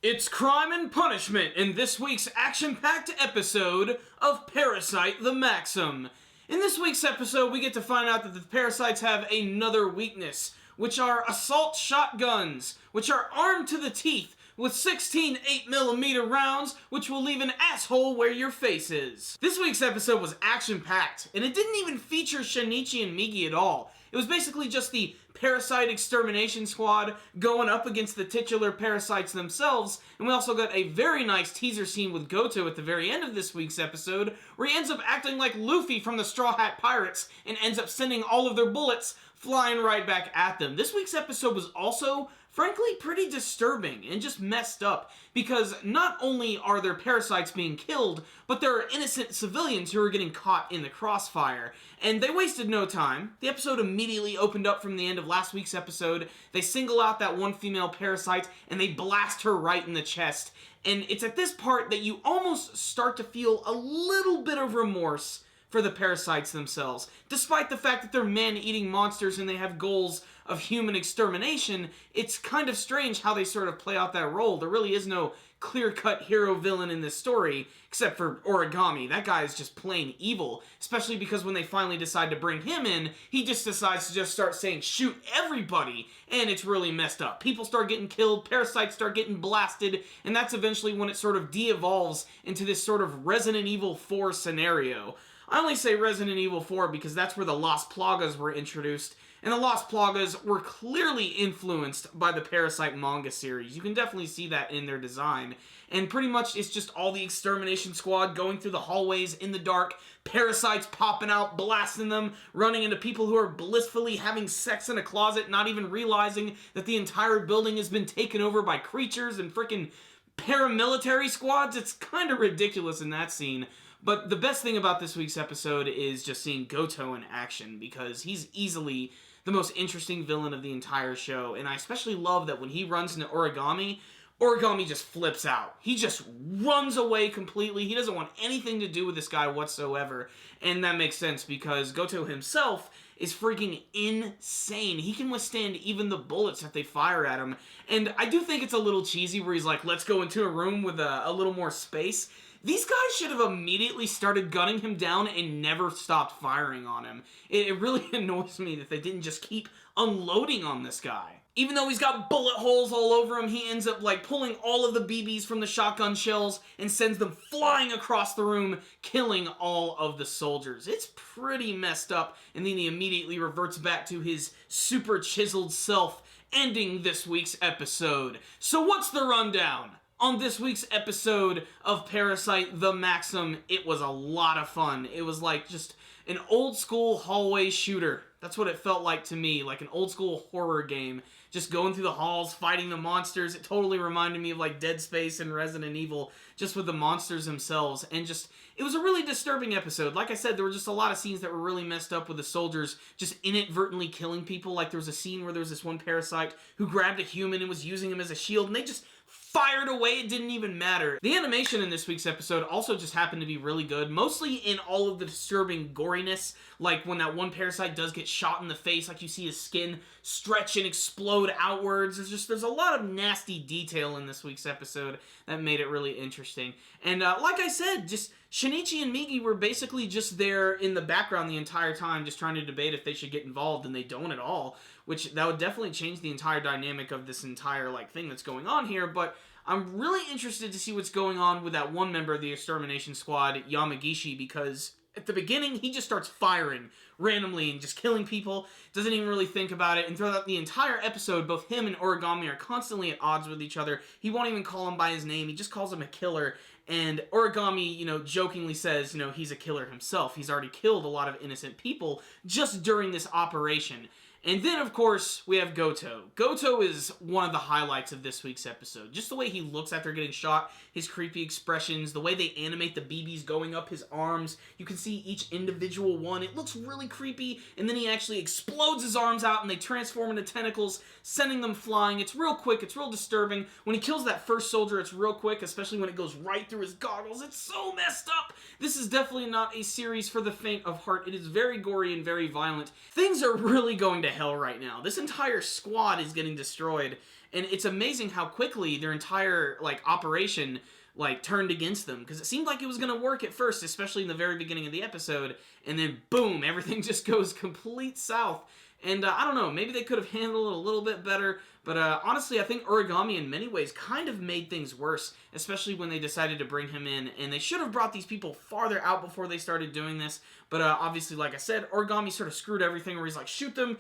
It's crime and punishment in this week's action-packed episode of Parasyte the Maxim. In this week's episode, we get to find out that the Parasytes have another weakness, which are assault shotguns, which are armed to the teeth with 16 8mm rounds, which will leave an asshole where your face is. This week's episode was action-packed, and it didn't even feature Shinichi and Migi at all. It was basically just the Parasyte Extermination Squad going up against the titular Parasytes themselves, and we also got a very nice teaser scene with Goto at the very end of this week's episode, where he ends up acting like Luffy from the Straw Hat Pirates, and ends up sending all of their bullets flying right back at them. This week's episode was also, frankly, pretty disturbing and just messed up, because not only are there Parasytes being killed, but there are innocent civilians who are getting caught in the crossfire. And they wasted no time. The episode immediately opened up from the end of last week's episode. They single out that one female Parasyte, and they blast her right in the chest. And it's at this part that you almost start to feel a little bit of remorse for the Parasytes themselves. Despite the fact that they're man-eating monsters and they have goals of human extermination, it's kind of strange how they sort of play out that role. There really is no clear-cut hero-villain in this story, except for Origami. That guy is just plain evil, especially because when they finally decide to bring him in, he just decides to just start saying, shoot everybody, and it's really messed up. People start getting killed, Parasytes start getting blasted, and that's eventually when it sort of de-evolves into this sort of Resident Evil 4 scenario. I only say Resident Evil 4 because that's where the Las Plagas were introduced, and the Las Plagas were clearly influenced by the Parasyte manga series. You can definitely see that in their design. And pretty much it's just all the Extermination Squad going through the hallways in the dark, Parasytes popping out, blasting them, running into people who are blissfully having sex in a closet, not even realizing that the entire building has been taken over by creatures and frickin' paramilitary squads. It's kind of ridiculous in that scene. But the best thing about this week's episode is just seeing Goto in action, because he's easily the most interesting villain of the entire show, and I especially love that when he runs into Origami, Origami just flips out. He just runs away completely. He doesn't want anything to do with this guy whatsoever, and that makes sense because Goto himself is freaking insane. He can withstand even the bullets that they fire at him, and I do think it's a little cheesy where he's like, let's go into a room with a little more space. These guys should have immediately started gunning him down and never stopped firing on him. It really annoys me that they didn't just keep unloading on this guy. Even though he's got bullet holes all over him, he ends up like pulling all of the BBs from the shotgun shells and sends them flying across the room, killing all of the soldiers. It's pretty messed up, and then he immediately reverts back to his super chiseled self, ending this week's episode. So what's the rundown? On this week's episode of Parasyte the Maxim, it was a lot of fun. It was like just an old school hallway shooter. That's what it felt like to me, like an old school horror game. Just going through the halls, fighting the monsters. It totally reminded me of like Dead Space and Resident Evil, just with the monsters themselves. And just, it was a really disturbing episode. Like I said, there were just a lot of scenes that were really messed up with the soldiers just inadvertently killing people. Like there was a scene where there was this one Parasyte who grabbed a human and was using him as a shield, and they just fired away. It didn't even matter. The animation in this week's episode also just happened to be really good, mostly in all of the disturbing goriness, like when that one Parasyte does get shot in the face, like you see his skin stretch and explode outwards. There's a lot of nasty detail in this week's episode that made it really interesting. And like I said, just Shinichi and Migi were basically just there in the background the entire time, just trying to debate if they should get involved, and they don't at all, which that would definitely change the entire dynamic of this entire like thing that's going on here. But I'm really interested to see what's going on with that one member of the Extermination Squad, Yamagishi, because at the beginning, he just starts firing randomly and just killing people, doesn't even really think about it, and throughout the entire episode, both him and Origami are constantly at odds with each other. He won't even call him by his name, he just calls him a killer, and Origami, jokingly says, he's a killer himself. He's already killed a lot of innocent people just during this operation. And then, of course, we have Goto. Goto is one of the highlights of this week's episode. Just the way he looks after getting shot, his creepy expressions, the way they animate the BBs going up his arms. You can see each individual one. It looks really creepy, and then he actually explodes his arms out, and they transform into tentacles, sending them flying. It's real quick. It's real disturbing. When he kills that first soldier, it's real quick, especially when it goes right through his goggles. It's so messed up. This is definitely not a series for the faint of heart. It is very gory and very violent. Things are really going to hell right now. This entire squad is getting destroyed, and it's amazing how quickly their entire, like, operation, like, turned against them, because it seemed like it was going to work at first, especially in the very beginning of the episode, and then boom, everything just goes complete south. And I don't know, maybe they could have handled it a little bit better, but honestly, I think Origami in many ways kind of made things worse, especially when they decided to bring him in, and they should have brought these people farther out before they started doing this, but obviously, like I said, Origami sort of screwed everything where he's like, shoot them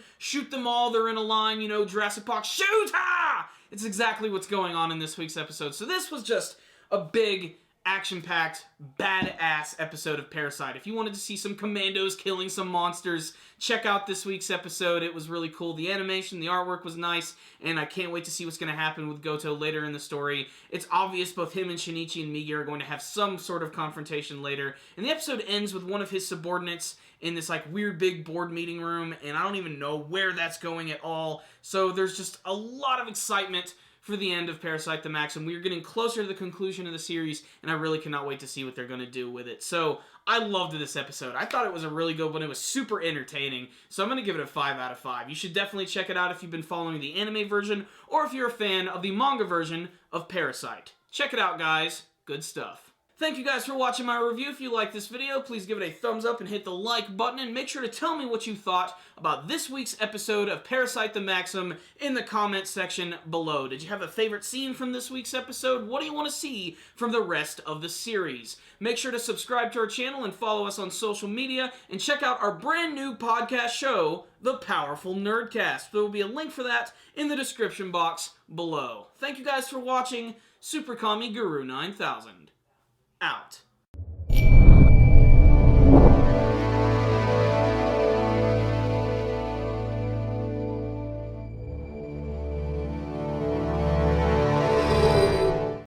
all, they're in a line, you know, Jurassic Park, shoot! Ah! It's exactly what's going on in this week's episode. So this was just a big, action-packed, badass episode of Parasyte. If you wanted to see some commandos killing some monsters, check out this week's episode. It was really cool. The animation, the artwork was nice, and I can't wait to see what's going to happen with Goto later in the story. It's obvious both him and Shinichi and Migi are going to have some sort of confrontation later, and the episode ends with one of his subordinates in this, like, weird big board meeting room, and I don't even know where that's going at all, so there's just a lot of excitement for the end of Parasyte the Maxim. We are getting closer to the conclusion of the series, and I really cannot wait to see what they're going to do with it. So, I loved this episode. I thought it was a really good one. It was super entertaining, so I'm going to give it a 5 out of 5. You should definitely check it out if you've been following the anime version, or if you're a fan of the manga version of Parasyte. Check it out, guys. Good stuff. Thank you guys for watching my review. If you liked this video, please give it a thumbs up and hit the like button, and make sure to tell me what you thought about this week's episode of Parasyte the Maxim in the comments section below. Did you have a favorite scene from this week's episode? What do you want to see from the rest of the series? Make sure to subscribe to our channel and follow us on social media, and check out our brand new podcast show, The Powerful Nerdcast. There will be a link for that in the description box below. Thank you guys for watching. Super Kami Guru 9000. Out.